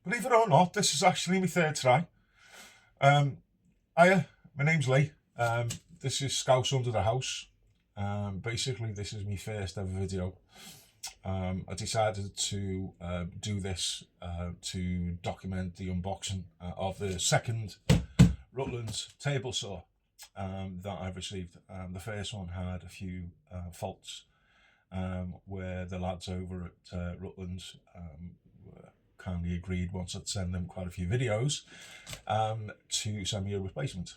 Believe it or not, this is actually my third try. Hiya, my name's Lee. This is Scouse Under the House. Basically, this is my first ever video. I decided to do this to document the unboxing of the second Rutlands Table saw that I've received. The first one had a few faults where the lads over at Rutlands kindly agreed, once I'd send them quite a few videos, to send me a replacement.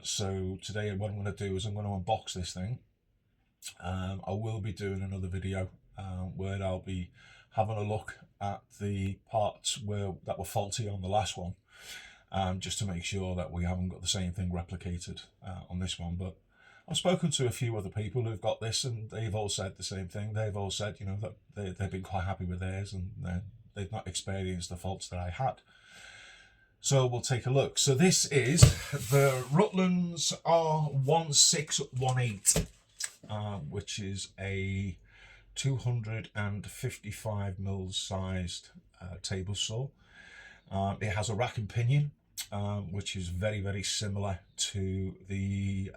So today what I'm going to do is I'm going to unbox this thing. I will be doing another video where I'll be having a look at the parts that were faulty on the last one, just to make sure that we haven't got the same thing replicated on this one. But I've spoken to a few other people who've got this, and they've all said the same thing. They've all said, you know, that they've been quite happy with theirs, and they've not experienced the faults that I had. So we'll take a look. So this is the Rutlands R1618, which is a 255mm sized table saw. It has a rack and pinion, which is very, very similar to the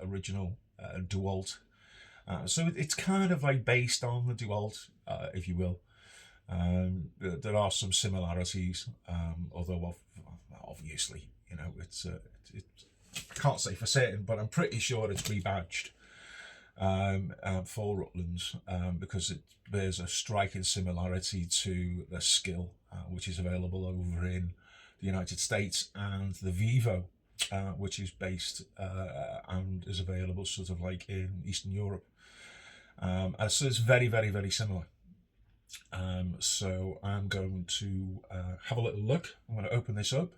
original DeWalt. So it's kind of like based on the DeWalt, if you will. There are some similarities, although obviously, you know, it's I can't say for certain, but I'm pretty sure it's rebadged for Rutlands, because it bears a striking similarity to the Skill, which is available over in the United States, and the Vivo, which is based and is available sort of like in Eastern Europe. So it's very, very, very similar. So I'm going to have a little look. I'm going to open this up,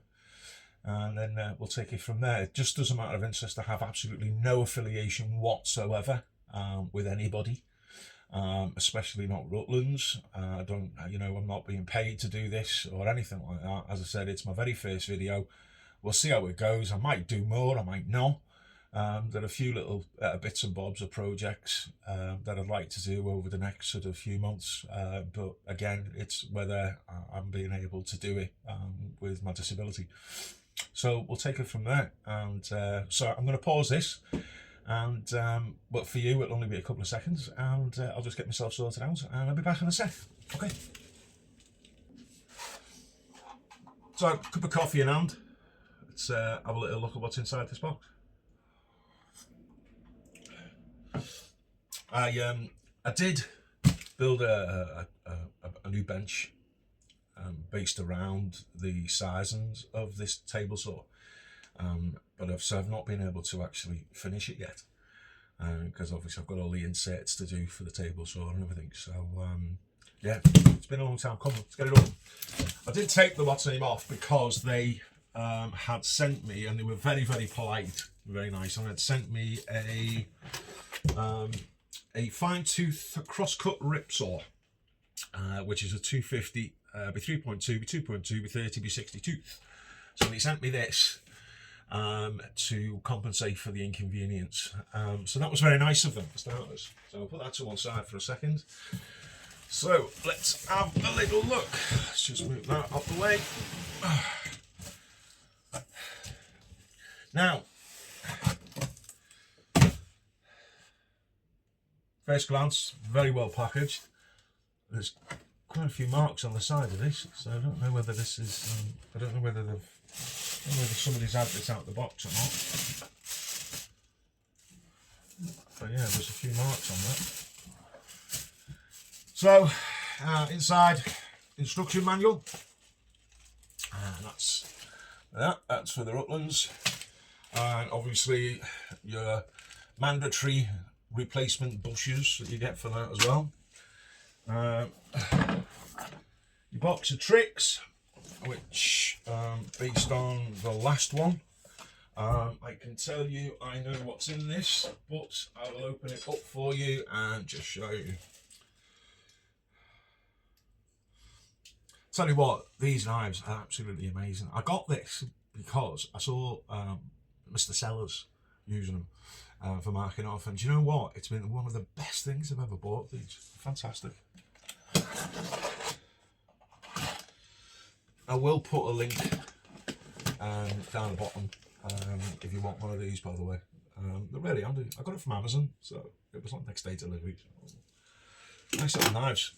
and then we'll take it from there. Just as a matter of interest, I have absolutely no affiliation whatsoever with anybody, especially not Rutlands. I don't, you know, I'm not being paid to do this or anything like that. As I said, it's my very first video. We'll see how it goes. I might do more, I might not. There are a few little bits and bobs of projects that I'd like to do over the next sort of few months, but again, it's whether I'm being able to do it with my disability. So we'll take it from there. And so I'm going to pause this, and but for you it'll only be a couple of seconds, and I'll just get myself sorted out, and I'll be back in a sec. Okay. So cup of coffee in hand. Let's have a little look at what's inside this box. I did build a new bench based around the sizings of this table saw, but I've not been able to actually finish it yet, because obviously I've got all the inserts to do for the table saw and everything. So yeah, it's been a long time coming. Let's get it on. I did take the what's name off because they had sent me, and they were very, very polite, very nice, and had sent me a fine tooth cross-cut rip saw, which is a 250 by 3.2 by 2.2 by 30 by 60 tooth. So they sent me this to compensate for the inconvenience. So that was very nice of them for starters. So I'll put that to one side for a second. So let's have a little look. Let's just move that out the way. Now, first glance, very well packaged. There's quite a few marks on the side of this, so I don't know whether this is, I don't know whether somebody's had this out of the box or not. But yeah, there's a few marks on that. So, inside, instruction manual. That's for the Rutlands. And obviously your mandatory replacement bushes that you get for that as well. Your box of tricks, which based on the last one, I can tell you I know what's in this, but I will open it up for you and just show you. Tell you what, these knives are absolutely amazing. I got this because I saw Mr. Sellers using them for marking off, and do you know what? It's been one of the best things I've ever bought. These fantastic. I will put a link down the bottom if you want one of these, by the way. They're really handy. I got it from Amazon, so it was on next day delivery. Nice little knives.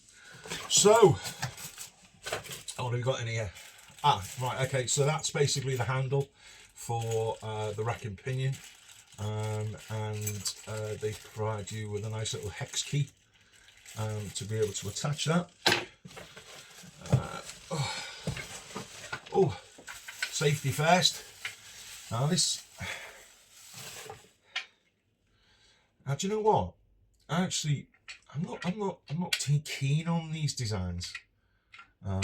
So, what have we got in here? Right, okay, so that's basically the handle for the rack and pinion, and they provide you with a nice little hex key to be able to attach that. Oh, safety first. Now this. Now, do you know what? Actually, I'm not too keen on these designs. I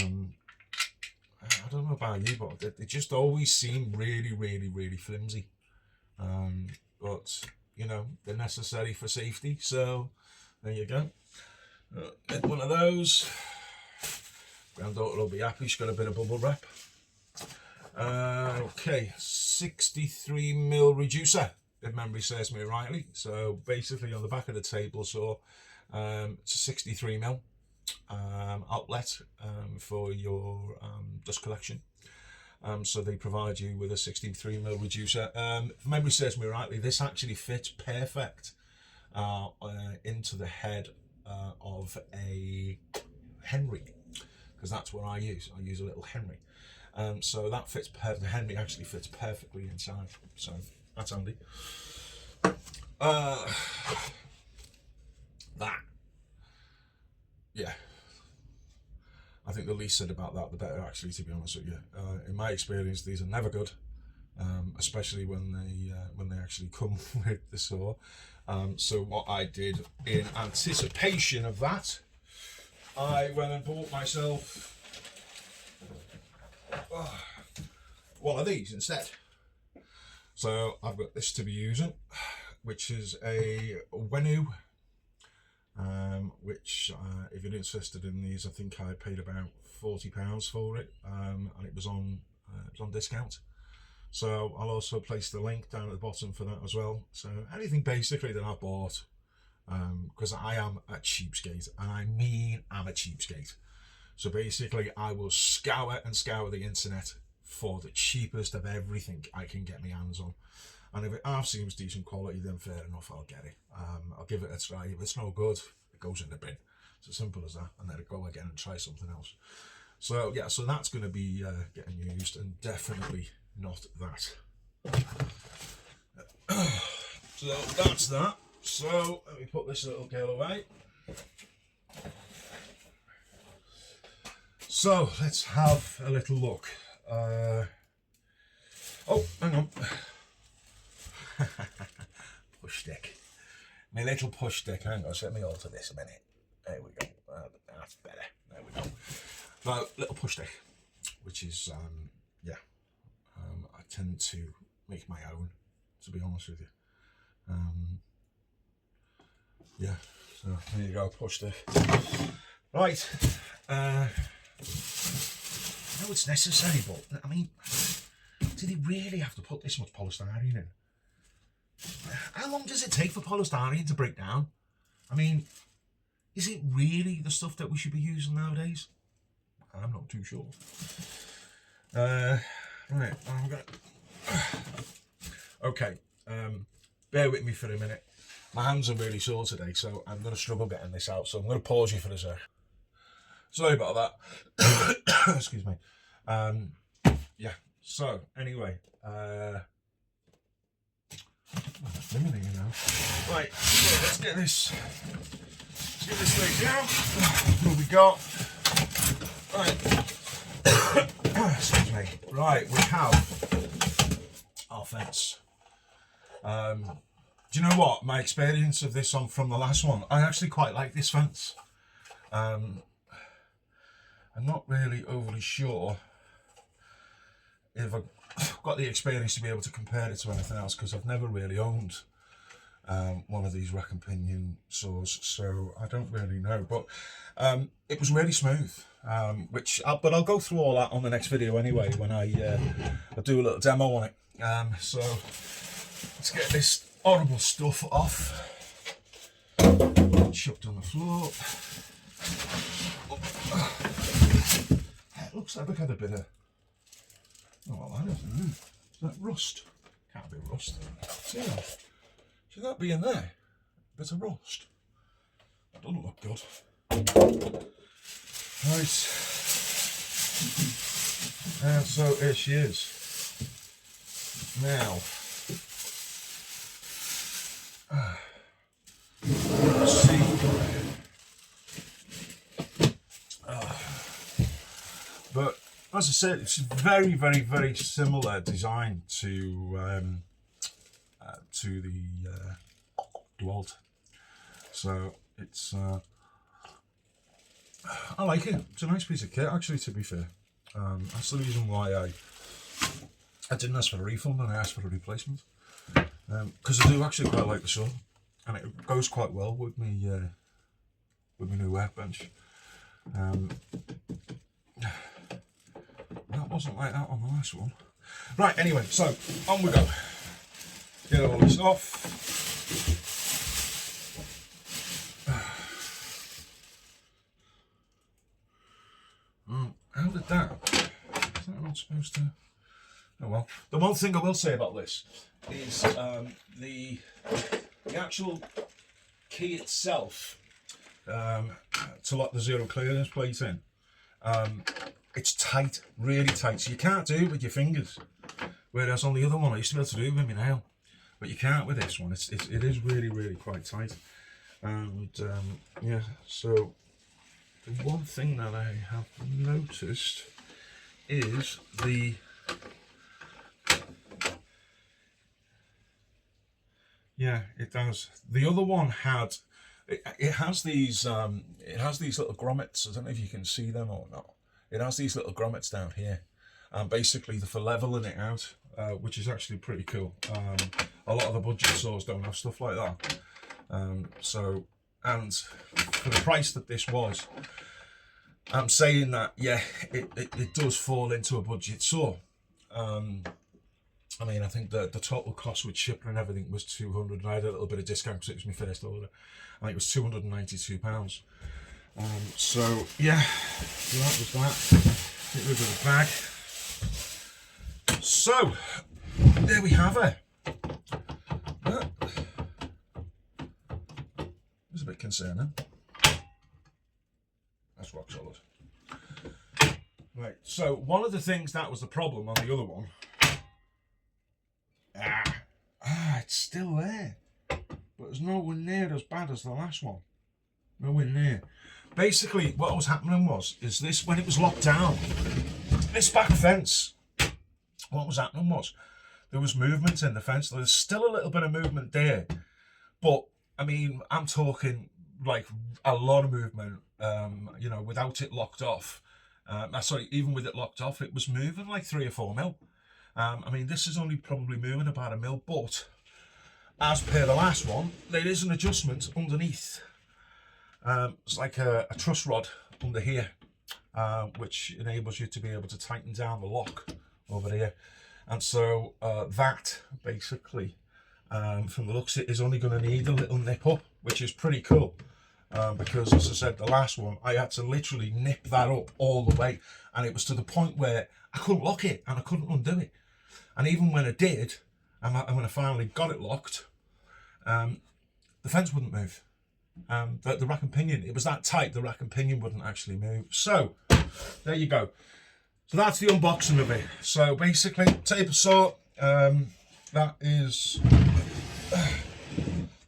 don't know about you, but they just always seem really flimsy. But you know, they're necessary for safety. So there you go. Get one of those. Granddaughter will be happy. She's got a bit of bubble wrap. Okay, 63mm reducer, if memory serves me rightly. So basically on the back of the table saw, it's a 63mm outlet for your dust collection. So they provide you with a 63mm reducer. If memory serves me rightly, this actually fits perfect into the head of a Henry, because that's what I use. I use a little Henry. So that fits perfect. The Henry actually fits perfectly inside, so that's handy. That, yeah, I think the least said about that, the better, actually, to be honest with you. In my experience, these are never good, especially when they actually come with the saw. So what I did in anticipation of that, I went and bought myself one of these instead. So I've got this to be using, which is a Wnew, which if you're interested in these, I think I paid about £40 for it, and it was on discount. So I'll also place the link down at the bottom for that as well. So anything basically that I bought, because I am a cheapskate, and I mean I'm a cheapskate. So basically I will scour the internet for the cheapest of everything I can get my hands on. And if it half seems decent quality, then fair enough, I'll get it. I'll give it a try. If it's no good, it goes in the bin. It's as simple as that, and let it go again and try something else. So yeah, so that's going to be getting used, and definitely not that. So that's that. So let me put this little girl away. So let's have a little look. Oh, hang on. Push stick. My little push stick. Hang on, let me alter this a minute. There we go. That's better. There we go. Now, little push stick, which is, yeah, I tend to make my own, to be honest with you. Yeah, so there you go, push stick. Right. I know it's necessary, but I mean, do they really have to put this much polystyrene in? How long does it take for polystyrene to break down? I mean, is it really the stuff that we should be using nowadays? I'm not too sure. Right, I'm gonna... Okay, bear with me for a minute. My hands are really sore today, so I'm going to struggle getting this out, so I'm going to pause you for a sec. Sorry about that. Excuse me. Yeah, so anyway, limiting, you know. Right, so let's get this laid down. What we got? Right. Excuse me. Right, we have our fence. Do you know what? My experience of this from the last one, I actually quite like this fence. I'm not really overly sure if I've got the experience to be able to compare it to anything else, because I've never really owned one of these rack and pinion saws, so I don't really know. But it was really smooth, but I'll go through all that on the next video anyway, when I do a little demo on it. So let's get this horrible stuff off. Chucked on the floor. It looks like we've had a bit of Oh, well, that is, isn't it? Is that rust? Can't be rust. See that? Should that be in there? Bit of rust. That doesn't look good. Right. And so here she is. Now, let's see. But as I said, it's very, very, very similar design to the DeWalt. So it's I like it. It's a nice piece of kit, actually. To be fair, that's the reason why I didn't ask for a refund and I asked for a replacement, because I do actually quite like the saw, and it goes quite well with me new workbench. That wasn't like that on the last one. Right, anyway, so on we go. Get all this off. How did that? Is that not supposed to? Oh well. The one thing I will say about this is the actual key itself, to lock the zero clearance plate in. It's tight, really tight, so you can't do it with your fingers. Whereas on the other one, I used to be able to do it with my nail, but you can't with this one. It is really, really quite tight. And yeah, so the one thing that I have noticed is yeah, it does. The other one had, it has these little grommets. I don't know if you can see them or not. It has these little grommets down here, and basically for leveling it out, which is actually pretty cool. A lot of the budget saws don't have stuff like that. So, and for the price that this was, I'm saying that, yeah, it does fall into a budget saw. I mean, I think the total cost with shipping and everything was 200, and I had a little bit of discount because it was my first order. I think it was £292. So yeah, so that was that. Get rid of the bag. So there we have it. It's a bit concerning. That's rock solid. Right, so one of the things that was the problem on the other one. It's still there, but it's nowhere near as bad as the last one. Nowhere near. Basically, what was happening is this, when it was locked down, this back fence, what was happening was there was movement in the fence. There's still a little bit of movement there, but I mean, I'm talking like a lot of movement. You know, without it locked off. Sorry, even with it locked off, it was moving like 3 or 4 mil. I mean, this is only probably moving about 1 mil, but as per the last one, there is an adjustment underneath. It's like a truss rod under here, which enables you to be able to tighten down the lock over here. And so that basically, from the looks, it is only going to need a little nip up, which is pretty cool. Because as I said, the last one, I had to literally nip that up all the way, and it was to the point where I couldn't lock it and I couldn't undo it. And even when I did, and when I finally got it locked, the fence wouldn't move. The rack and pinion, it was that tight, the rack and pinion wouldn't actually move. So there you go. So that's the unboxing of it. So basically, taper saw, that is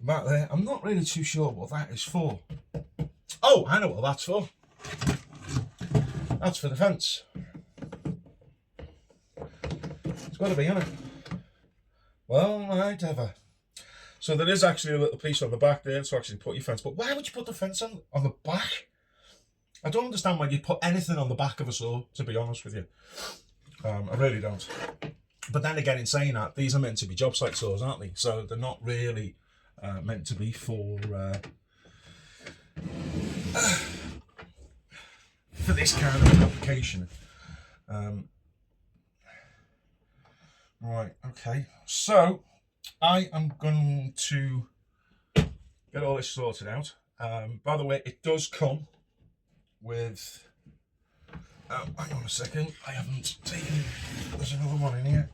about there. I'm not really too sure what that is for. Oh, I know what that's for. That's for the fence. It's got to be, hasn't it? Well, right, ever. So there is actually a little piece on the back there to actually put your fence. But why would you put the fence on the back? I don't understand why you put anything on the back of a saw, to be honest with you. I really don't. But then again, in saying that, these are meant to be job site saws, aren't they? So they're not really meant to be for this kind of application. Right, okay. So I am going to get all this sorted out. By the way, it does come with hang on a second, I haven't taken, there's another one in here.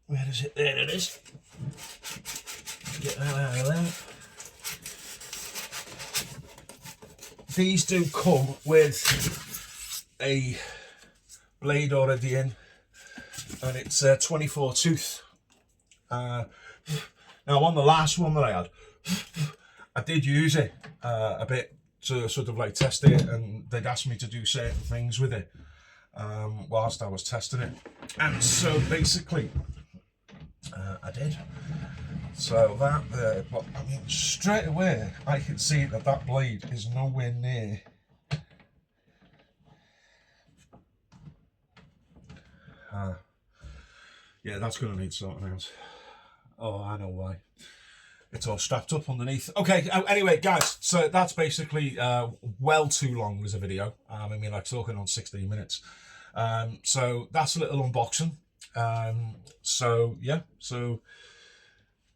Where is it? There it is. Get that out of there. These do come with a blade already in, and it's a 24 tooth. Now on the last one that I had, I did use it a bit to sort of like test it, and they'd asked me to do certain things with it whilst I was testing it, and so basically I did. So that there, but I mean straight away I can see that that blade is nowhere near yeah, that's going to need sorting out. Oh, I know why. It's all strapped up underneath. Okay, anyway, guys, so that's basically well too long as a video. I mean, like talking on 16 minutes. So that's a little unboxing. So, yeah, so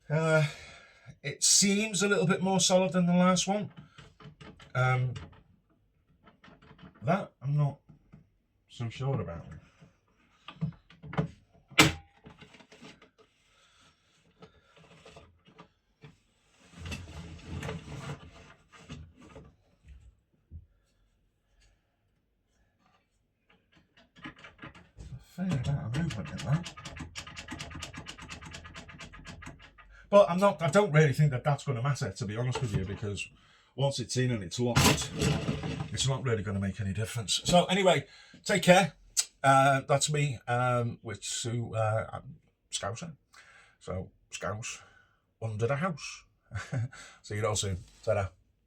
it seems a little bit more solid than the last one. That I'm not so sure about. Fair amount of movement in that, but I don't really think that that's going to matter, to be honest with you, because once it's in and it's locked, it's not really going to make any difference. So anyway, take care. That's me, I'm Scouser, so Scouse under the house. See you all soon. Ta-da.